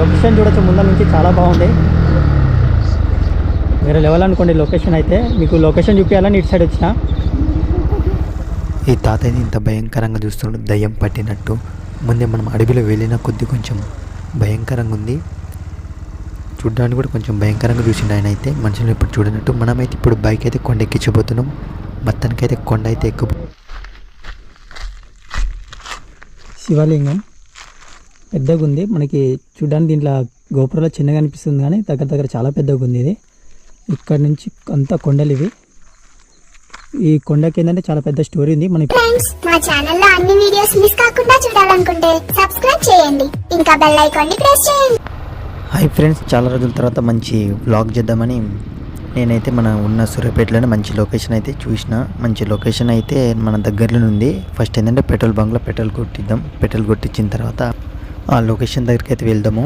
Location చూడొచ్చు ముందర నుంచి చాలా బాగుంది. వేరే లెవెల్ అనుకోండి లొకేషన్ అయితే. మీకు లొకేషన్ చూపించాలని ఇటు సైడ్ వచ్చిన. ఈ తాతయ్యని ఇంత భయంకరంగా చూస్తున్నాడు, దయ్యం పట్టినట్టు. ముందే మనం అడవిలో వెళ్ళిన కొద్ది కొంచెం భయంకరంగా ఉంది, చూడడానికి కూడా కొంచెం భయంకరంగా చూసిండు ఆయన అయితే. మనుషులు ఇప్పుడు చూడనట్టు. మనమైతే ఇప్పుడు బైక్ అయితే కొండ ఎక్కించబోతున్నాం. మొత్తానికైతే కొండ అయితే శివలింగం పెద్దగా ఉంది. మనకి చూడడానికి దీంట్లో గోపురంలో చిన్నగా అనిపిస్తుంది కానీ దగ్గర దగ్గర చాలా పెద్దగా ఉంది ఇది. ఇక్కడ నుంచి అంతా కొండలు ఇవి. ఈ కొండకి ఏంటంటే చాలా పెద్ద స్టోరీ ఉంది. మన మా ఛానల్లో అన్ని వీడియోస్ మిస్ కాకుండా చూడాలనుకుంటే సబ్స్క్రైబ్ చేయండి, ఇంకా బెల్ ఐకాన్ ని ప్రెస్ చేయండి. హాయ్ ఫ్రెండ్స్, చాలా రోజుల తర్వాత మంచి వ్లాగ్ చేద్దామని నేనైతే మన ఉన్న సూర్యాపేటలోనే మంచి లొకేషన్ అయితే చూసిన. మంచి లొకేషన్ అయితే మన దగ్గరలో ఉంది. ఫస్ట్ ఏంటంటే పెట్రోల్ బంక్లో పెట్రోల్ కొట్టిద్దాం. పెట్రోల్ కొట్టించిన తర్వాత ఆ లొకేషన్ దగ్గరికి అయితే వెళ్దాము.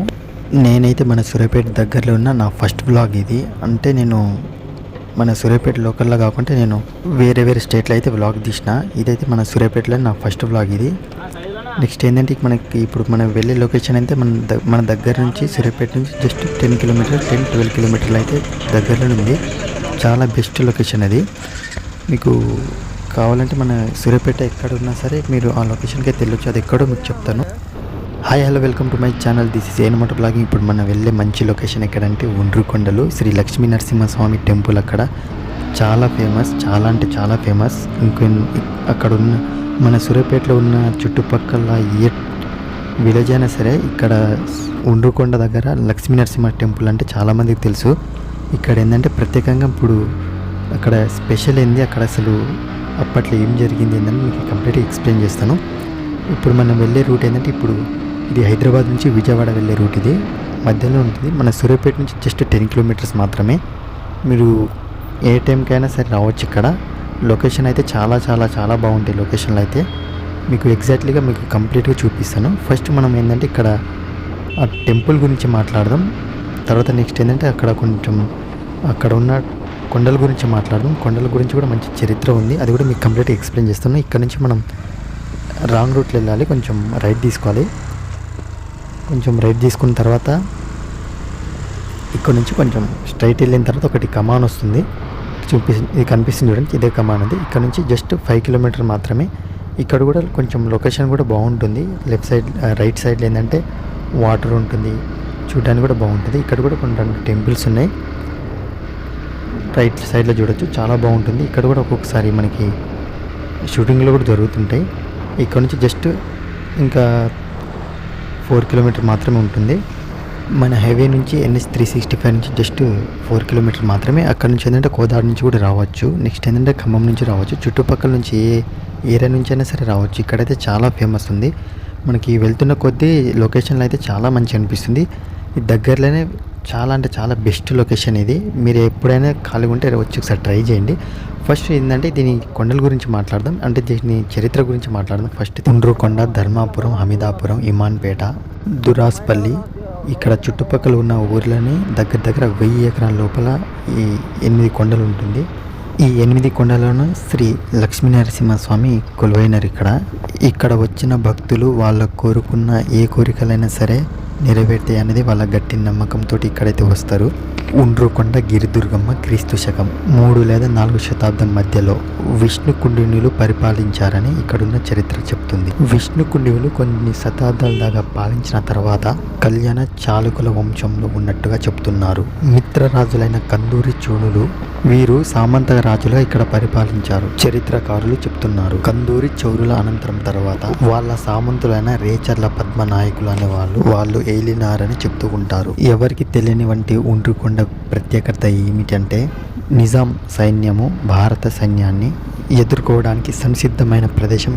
నేనైతే మన సూర్యాపేట దగ్గరలో ఉన్న నా ఫస్ట్ వ్లాగ్ ఇది. అంటే నేను మన సూర్యాపేట లోకల్లో కాకుండా నేను వేరే వేరే స్టేట్లో అయితే వ్లాగ్ తీసిన. ఇదైతే మన సూర్యాపేటలో నా ఫస్ట్ వ్లాగ్ ఇది. నెక్స్ట్ ఏంటంటే మనకి ఇప్పుడు మనం వెళ్ళే లొకేషన్ అయితే మన దగ్గర నుంచి సూర్యాపేట నుంచి జస్ట్ 10-12 కిలోమీటర్లు అయితే దగ్గరలో ఉంది. చాలా బెస్ట్ లొకేషన్ అది. మీకు కావాలంటే మన సూర్యాపేట ఎక్కడ ఉన్నా సరే మీరు ఆ లొకేషన్కి అయితే వెళ్ళొచ్చు. అది ఎక్కడో మీకు చెప్తాను. Hi hello, welcome to my channel. This is ఏనమాట బ్లాగింగ్. ఇప్పుడు మనం వెళ్ళే మంచి లొకేషన్ ఎక్కడంటే ఉండ్రుకొండలు శ్రీ లక్ష్మీ నరసింహస్వామి టెంపుల్. అక్కడ చాలా ఫేమస్, చాలా అంటే చాలా ఫేమస్. అక్కడ ఉన్న మన సూర్యాపేటలో ఉన్న చుట్టుపక్కల ఏ విలేజ్ అయినా సరే ఇక్కడ ఉండ్రుకొండ దగ్గర లక్ష్మీ నరసింహ టెంపుల్ అంటే చాలామందికి తెలుసు. ఇక్కడ ఏంటంటే ప్రత్యేకంగా ఇప్పుడు అక్కడ స్పెషల్ ఏంది, అక్కడ అసలు అప్పట్లో ఏం జరిగింది ఏంటని మీకు కంప్లీట్గా ఎక్స్ప్లెయిన్ చేస్తాను. ఇప్పుడు మనం వెళ్ళే రూట్ ఏంటంటే ఇప్పుడు ఇది హైదరాబాద్ నుంచి విజయవాడ వెళ్ళే రూట్. ఇది మధ్యలో ఉంటుంది. మన సూర్యాపేట నుంచి జస్ట్ 10 కిలోమీటర్స్ మాత్రమే. మీరు ఏ టైంకైనా సరే రావచ్చు. ఇక్కడ లొకేషన్ అయితే చాలా చాలా చాలా బాగుంటాయి. లొకేషన్లో అయితే మీకు ఎగ్జాక్ట్లీగా మీకు కంప్లీట్గా చూపిస్తాను. ఫస్ట్ మనం ఏంటంటే ఇక్కడ ఆ టెంపుల్ గురించి మాట్లాడదాం. తర్వాత నెక్స్ట్ ఏంటంటే అక్కడ ఉన్న కొండల గురించి మాట్లాడదాం. కొండల గురించి కూడా మంచి చరిత్ర ఉంది, అది కూడా మీకు కంప్లీట్గా ఎక్స్ప్లెయిన్ చేస్తాను. ఇక్కడ నుంచి మనం రాంగ్ రూట్లో వెళ్ళాలి, కొంచెం రైట్ తీసుకోవాలి. కొంచెం రైట్ తీసుకున్న తర్వాత ఇక్కడ నుంచి కొంచెం స్ట్రైట్ వెళ్ళిన తర్వాత ఒకటి కమాన్ వస్తుంది, ఇది కనిపిస్తుంది చూడండి, ఇదే కమాన్ అది. ఇక్కడ నుంచి జస్ట్ 5 కిలోమీటర్ మాత్రమే. ఇక్కడ కూడా కొంచెం లొకేషన్ కూడా బాగుంటుంది. లెఫ్ట్ సైడ్ రైట్ సైడ్లో ఏంటంటే వాటర్ ఉంటుంది, చూడడానికి కూడా బాగుంటుంది. ఇక్కడ కూడా కొన్ని 2 టెంపుల్స్ ఉన్నాయి. రైట్ సైడ్లో చూడొచ్చు, చాలా బాగుంటుంది. ఇక్కడ కూడా ఒక్కొక్కసారి మనకి షూటింగ్లో కూడా జరుగుతుంటాయి. ఇక్కడ నుంచి జస్ట్ ఇంకా 4 కిలోమీటర్ మాత్రమే ఉంటుంది. మన హైవే నుంచి NH 365 నుంచి జస్ట్ 4 కిలోమీటర్ మాత్రమే. అక్కడ నుంచి ఏంటంటే కోదాడ నుంచి కూడా రావచ్చు. నెక్స్ట్ ఏంటంటే ఖమ్మం నుంచి రావచ్చు. చుట్టుపక్కల నుంచి ఏ ఏరియా నుంచి అయినా సరే రావచ్చు. ఇక్కడైతే చాలా ఫేమస్ ఉంది. మనకి వెళ్తున్న కొద్దీ లొకేషన్లో అయితే చాలా మంచి అనిపిస్తుంది. ఈ దగ్గరలోనే చాలా అంటే చాలా బెస్ట్ లొకేషన్ ఇది. మీరు ఎప్పుడైనా ఖాళీగా ఉంటే వచ్చి ఒకసారి ట్రై చేయండి. ఫస్ట్ ఏంటంటే దీని కొండల గురించి మాట్లాడదాం, అంటే దీని చరిత్ర గురించి మాట్లాడదాం. ఫస్ట్ ఉండ్రుకొండ, ధర్మాపురం, హమీదాపురం, ఇమాన్పేట, దురాస్పల్లి, ఇక్కడ చుట్టుపక్కల ఉన్న ఊర్లని దగ్గర 1000 ఎకరాల లోపల ఈ 8 కొండలు ఉంటుంది. ఈ 8 కొండలను శ్రీ లక్ష్మీ నరసింహస్వామి కొలువైనారు. ఇక్కడ వచ్చిన భక్తులు వాళ్ళ కోరుకున్న ఏ కోరికలైనా సరే నెరవేర్తాయి అనేది వాళ్ళ గట్టి నమ్మకంతో ఇక్కడైతే వస్తారు. ఉండ్రుకొండ గిరిదుర్గమ్మ క్రీస్తు శకం 3 లేదా 4 శతాబ్దం మధ్యలో విష్ణుకుండినులు పరిపాలించారని ఇక్కడున్న చరిత్ర చెప్తుంది. విష్ణుకుండినులు కొన్ని శతాబ్దాల దాకా పాలించిన తర్వాత కళ్యాణ చాళుకుల వంశంలో ఉన్నట్టుగా చెప్తున్నారు. మిత్రరాజులైన కందూరి చోళులు వీరు సామంత రాజులుగా ఇక్కడ పరిపాలించారు చరిత్రకారులు చెప్తున్నారు. కందూరి చౌరుల అనంతరం తర్వాత వాళ్ళ సామంతులైన రేచర్ల పద్మనాయకులు అనే వాళ్ళు ఏలినారని చెప్తూ ఉంటారు. ఎవరికి తెలియని వంటి ఉండ్రుకొండ ప్రత్యేకత ఏమిటంటే నిజాం సైన్యము భారత సైన్యాన్ని ఎదుర్కోవడానికి సంసిద్ధమైన ప్రదేశం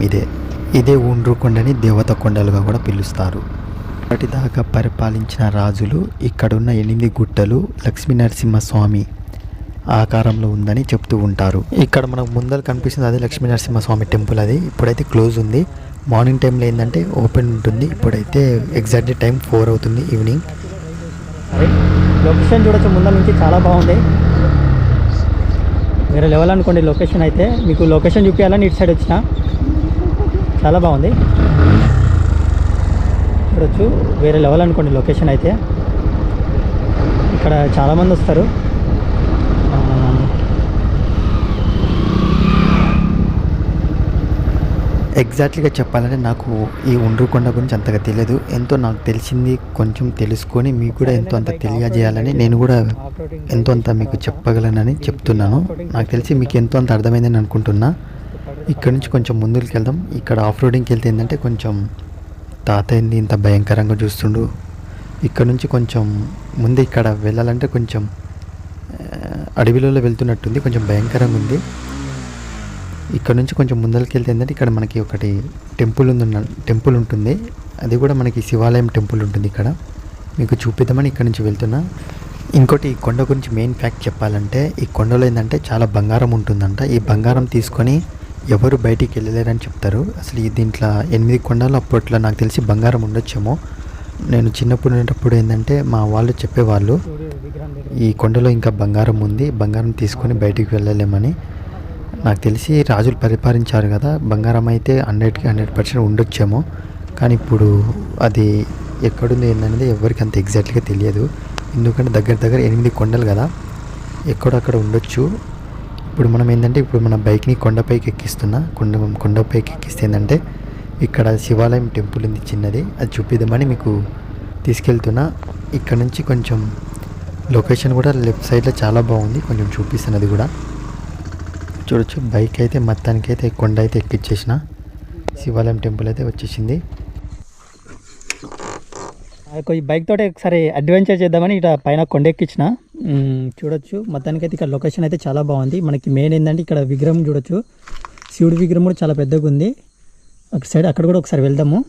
ఇదే ఉండ్రుకొండని దేవత కొండలుగా కూడా పిలుస్తారు. అప్పటిదాకా పరిపాలించిన రాజులు ఇక్కడున్న 8 గుట్టలు లక్ష్మీ నరసింహస్వామి ఆకారంలో ఉందని చెప్తూ ఉంటారు. ఇక్కడ మనకు ముందర కనిపిస్తుంది అదే లక్ష్మీ నరసింహస్వామి టెంపుల్. అది ఇప్పుడైతే క్లోజ్ ఉంది. మార్నింగ్ టైంలో ఏంటంటే ఓపెన్ ఉంటుంది. ఇప్పుడైతే ఎగ్జాక్ట్ టైం 4 అవుతుంది ఈవినింగ్. లొకేషన్ చూడొచ్చు ముందర నుంచి చాలా బాగుంది. వేరే లెవెల్ అనుకోండి లొకేషన్ అయితే. మీకు లొకేషన్ చూపించాలని ఇటు సైడ్ వచ్చిన. చాలా బాగుంది. చూడొచ్చు వేరే లెవెల్ అనుకోండి లొకేషన్ అయితే. ఇక్కడ చాలామంది వస్తారు. ఎగ్జాక్ట్లీగా చెప్పాలంటే నాకు ఈ ఉండ్రుకొండ గురించి అంతగా తెలియదు. ఎంతో నాకు తెలిసింది కొంచెం తెలుసుకొని మీకు కూడా ఎంతో అంత తెలియజేయాలని నేను కూడా ఎంతో అంత మీకు చెప్పగలనని చెప్తున్నాను. నాకు తెలిసి మీకు ఎంతో అంత అర్థమైందని అనుకుంటున్నా. ఇక్కడ నుంచి కొంచెం ముందుకు వెళ్దాం. ఇక్కడ ఆఫ్ రోడింగ్కి వెళ్తే ఏంటంటే కొంచెం తాతయ్యంది ఇంత భయంకరంగా చూస్తుండు. ఇక్కడ నుంచి కొంచెం ముందు ఇక్కడ వెళ్ళాలంటే కొంచెం అడవిలో వెళ్తున్నట్టుంది, కొంచెం భయంకరంగా ఉంది. ఇక్కడ నుంచి కొంచెం ముందరికి వెళ్తే ఏంటంటే ఇక్కడ మనకి ఒకటి టెంపుల్ ఉంటుంది. అది కూడా మనకి శివాలయం టెంపుల్ ఉంటుంది. ఇక్కడ మీకు చూపిద్దామని ఇక్కడ నుంచి వెళ్తున్నా. ఇంకోటి ఈ కొండ గురించి మెయిన్ ఫ్యాక్ట్ చెప్పాలంటే ఈ కొండలో ఏంటంటే చాలా బంగారం ఉంటుందంట. ఈ బంగారం తీసుకొని ఎవరు బయటికి వెళ్ళలేరని చెప్తారు. అసలు ఈ దీంట్లో 8 కొండలు అప్పట్లో నాకు తెలిసి బంగారం ఉండొచ్చేమో. నేను చిన్నప్పుడు ఉండేటప్పుడు ఏంటంటే మా వాళ్ళు చెప్పేవాళ్ళు ఈ కొండలో ఇంకా బంగారం ఉంది, బంగారం తీసుకొని బయటికి వెళ్ళలేమని. నాకు తెలిసి రాజులు పరిపాలించారు కదా, బంగారం అయితే 100కి 100% ఉండొచ్చేమో. కానీ ఇప్పుడు అది ఎక్కడుంది ఏంటనేది ఎవరికి అంత ఎగ్జాక్ట్గా తెలియదు. ఎందుకంటే దగ్గర 8 కొండలు కదా, ఎక్కడక్కడ ఉండొచ్చు. ఇప్పుడు మనం ఏంటంటే ఇప్పుడు మన బైక్ని కొండపైకి ఎక్కిస్తున్నా. కొండపైకి ఎక్కిస్తే ఏంటంటే ఇక్కడ శివాలయం టెంపుల్ ఉంది చిన్నది, అది చూపిద్దామని మీకు తీసుకెళ్తున్నా. ఇక్కడ నుంచి కొంచెం లొకేషన్ కూడా లెఫ్ట్ సైడ్లో చాలా బాగుంది, కొంచెం చూపిస్తాను. అది కూడా చూడొచ్చు. బైక్ అయితే మొత్తానికి అయితే కొండ అయితే ఎక్కిచ్చేసిన, శివాలయం టెంపుల్ అయితే వచ్చేసింది. ఈ బైక్ తోటి ఒకసారి అడ్వెంచర్ చేద్దామని ఇట్లా పైన కొండ ఎక్కించిన. చూడొచ్చు మొత్తానికి అయితే ఇక్కడ లొకేషన్ అయితే చాలా బాగుంది. మనకి మెయిన్ ఏంటంటే ఇక్కడ విగ్రహం చూడొచ్చు, శివుడి విగ్రహం కూడా చాలా పెద్దగా ఉంది. అక్కడ సైడ్ అక్కడ కూడా ఒకసారి వెళ్దాము.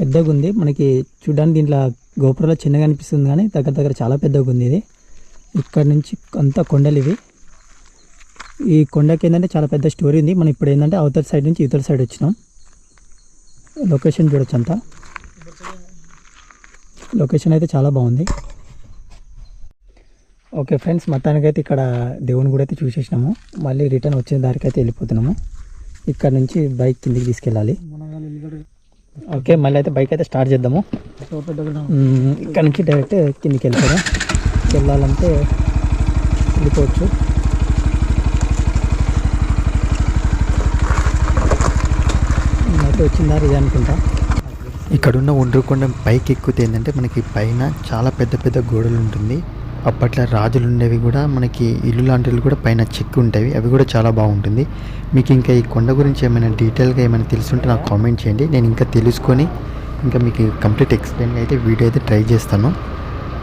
పెద్దగా ఉంది, మనకి చూడడానికి దీంట్లో గోపురంలో చిన్నగా అనిపిస్తుంది కానీ దగ్గర చాలా పెద్దగా ఉంది ఇది. ఇక్కడ నుంచి అంతా కొండలు ఇవి. ఈ కొండకి ఏంటంటే చాలా పెద్ద స్టోరీ ఉంది. మనం ఇప్పుడు ఏంటంటే అవతల సైడ్ నుంచి ఇవతల సైడ్ వచ్చినాం. లొకేషన్ చూడొచ్చు, అంతా లొకేషన్ అయితే చాలా బాగుంది. ఓకే ఫ్రెండ్స్, మొత్తానికైతే ఇక్కడ దేవుని కూడా అయితే చూసేసినాము. మళ్ళీ రిటర్న్ వచ్చే దారికి అయితే వెళ్ళిపోతున్నాము. ఇక్కడ నుంచి బైక్ కిందికి తీసుకెళ్ళాలి. ఓకే, మళ్ళీ అయితే బైక్ అయితే స్టార్ట్ చేద్దాము. ఇక్కడ నుంచి డైరెక్ట్ కిందికి వెళ్ళాలంటే వెళ్ళిపోవచ్చు. అయితే వచ్చిందా ఇది అనుకుంటా. ఇక్కడున్న ఉండ్రుకొండ పైకి ఎక్కితే ఏంటంటే మనకి పైన చాలా పెద్ద గోడలు ఉంటుంది. అప్పట్లో రాజులు ఉండేవి కూడా మనకి ఇల్లు లాంటివి కూడా పైన చెక్కి ఉంటాయి, అవి కూడా చాలా బాగుంటుంది. మీకు ఇంకా ఈ కొండ గురించి ఏమైనా డీటెయిల్గా ఏమైనా తెలుసుంటే నాకు కామెంట్ చేయండి. నేను ఇంకా తెలుసుకొని ఇంకా మీకు కంప్లీట్ ఎక్స్ప్లెయిన్ అయితే వీడియో అయితే ట్రై చేస్తాను.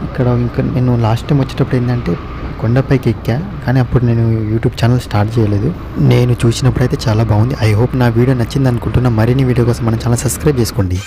ఇక్కడ ఇంకా నేను లాస్ట్ టైం వచ్చేటప్పుడు ఏంటంటే కొండపైకి ఎక్కా, కానీ అప్పుడు నేను యూట్యూబ్ ఛానల్ స్టార్ట్ చేయలేదు. నేను చూసినప్పుడు అయితే చాలా బాగుంది. ఐ హోప్ నా వీడియో నచ్చింది అనుకుంటున్నా. మరిన్ని వీడియో కోసం మన ఛానల్ సబ్స్క్రైబ్ చేసుకోండి.